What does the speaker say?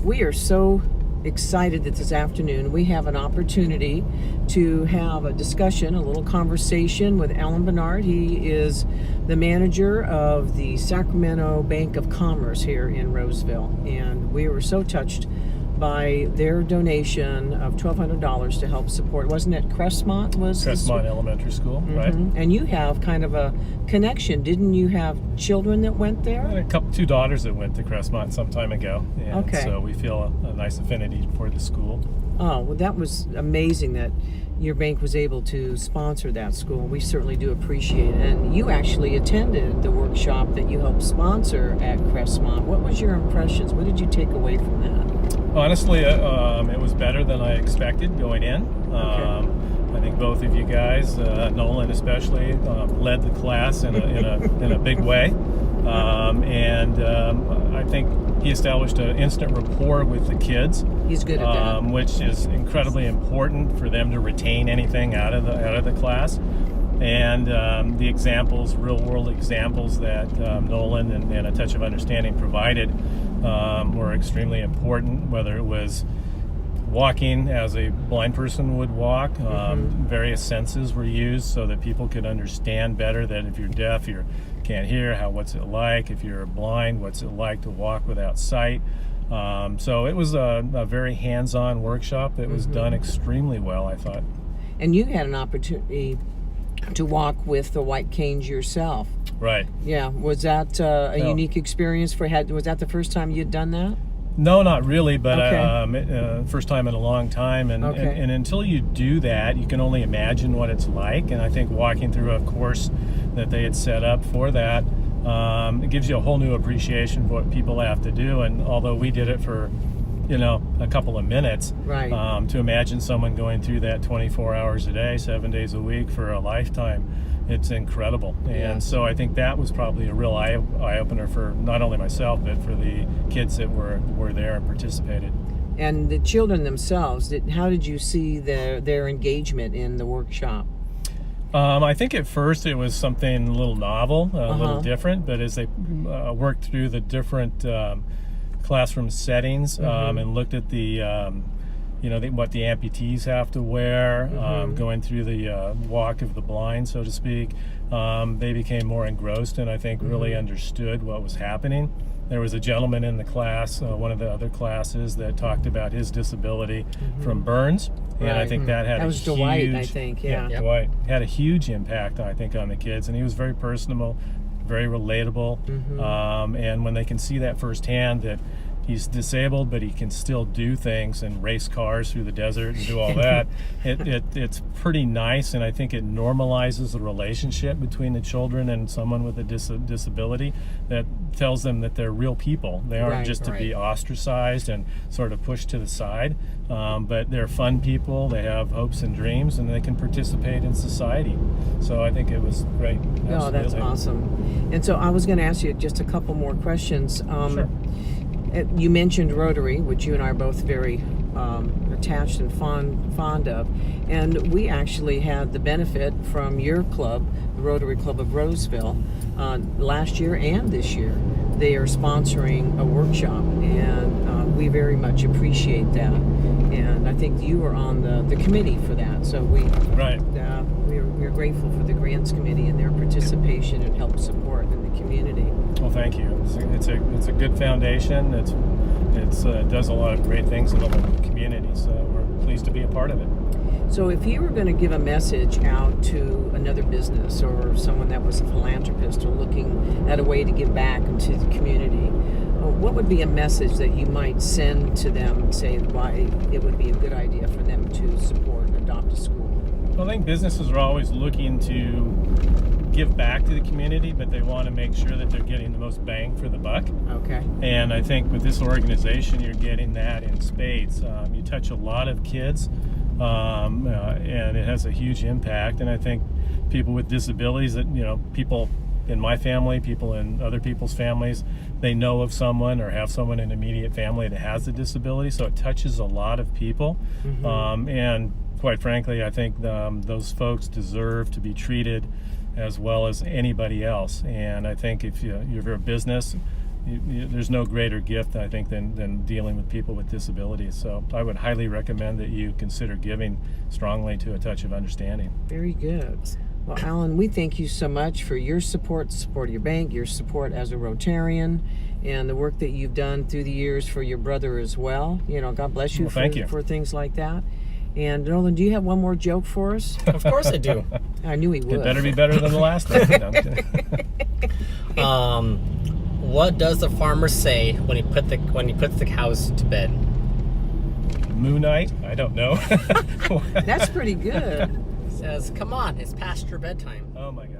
We are so excited that this afternoon we have an opportunity to have a discussion, a little conversation with Allan Bernhard. He is the manager of the Sacramento Bank of Commerce here in Roseville, and we were so touched by their donation of $1,200 to help support. Wasn't it Crestmont? Crestmont Elementary School, right? And you have kind of a connection. Didn't you have children that went there? I had two daughters that went to Crestmont some time ago, and Okay. so we feel a nice affinity for the school. Oh, well, that was amazing that your bank was able to sponsor that school. We certainly do appreciate it. And you actually attended the workshop that you helped sponsor at Crestmont. What was your impressions? What did you take away from that? Honestly, it was better than I expected going in. I think both of you guys, Nolan especially, led the class in a big way, and I think he established an instant rapport with the kids. He's good at that, which is incredibly important for them to retain anything out of the class. And the examples, real-world examples that Nolan and A Touch of Understanding provided were extremely important, whether it was walking as a blind person would walk. Various senses were used so that people could understand better that if you're deaf, you can't hear, what's it like? If you're blind, what's it like to walk without sight? So it was a very hands-on workshop that was done extremely well, I thought. And you had an opportunity to walk with the White Canes yourself. Right. Yeah. Was that a unique experience was that the first time you'd done that? No, not really, but Okay. First time in a long time. And until you do that, you can only imagine what it's like. And I think walking through a course that they had set up for that, it gives you a whole new appreciation for what people have to do. And although we did it for, a couple of minutes, Right. To imagine someone going through that 24 hours a day, 7 days a week for a lifetime, it's incredible. And so I think that was probably a real eye-opener for not only myself, but for the kids that were there and participated. And the children themselves, how did you see their engagement in the workshop? I think at first it was something a little novel, a little different, but as they worked through the different classroom settings and looked at the what the amputees have to wear, going through the walk of the blind, so to speak, they became more engrossed and I think really understood what was happening. There was a gentleman in the class, one of the other classes, that talked about his disability from burns, and I think that had was Dwight, I think, yeah. Dwight had a huge impact, I think, on the kids, and he was very personable, very relatable, and when they can see that firsthand, that he's disabled, but he can still do things and race cars through the desert and do all that. It's pretty nice, and I think it normalizes the relationship between the children and someone with a disability that tells them that they're real people. They aren't just to be ostracized and sort of pushed to the side, but they're fun people. They have hopes and dreams, and they can participate in society. So I think it was great. Oh, that's awesome. And so I was going to ask you just a couple more questions. Sure. You mentioned Rotary, which you and I are both very attached and fond of, and we actually had the benefit from your club, the Rotary Club of Roseville, last year and this year. They are sponsoring a workshop, and we very much appreciate that. And I think you were on the committee for that, so we're grateful for the grants committee and their participation and help support in the community. Well, thank you. It's a good foundation. It does a lot of great things in the local community, so we're pleased to be a part of it. So if you were going to give a message out to another business or someone that was a philanthropist or looking at a way to give back to the community, what would be a message that you might send to them and say why it would be a good idea for them to support and adopt a school? Well, I think businesses are always looking to give back to the community, but they want to make sure that they're getting the most bang for the buck. Okay. And I think with this organization, you're getting that in spades. You touch a lot of kids, and it has a huge impact. And I think people with disabilities, that people in my family, people in other people's families, they know of someone or have someone in immediate family that has a disability, so it touches a lot of people. And quite frankly, I think those folks deserve to be treated as well as anybody else. And I think if you're a business, there's no greater gift, I think, than dealing with people with disabilities. So I would highly recommend that you consider giving strongly to A Touch of Understanding. Very good. Well, Allan, we thank you so much for your support, the support of your bank, your support as a Rotarian, and the work that you've done through the years for your brother as well. You know, God bless you, Well, thank you for things like that. And Nolan, do you have one more joke for us? Of course I do. I knew he would. It better be better than the last one. No, I'm kidding. What does the farmer say when he puts the cows to bed? Moon Knight? I don't know. That's pretty good. He says, "Come on, it's past your bedtime." Oh my God.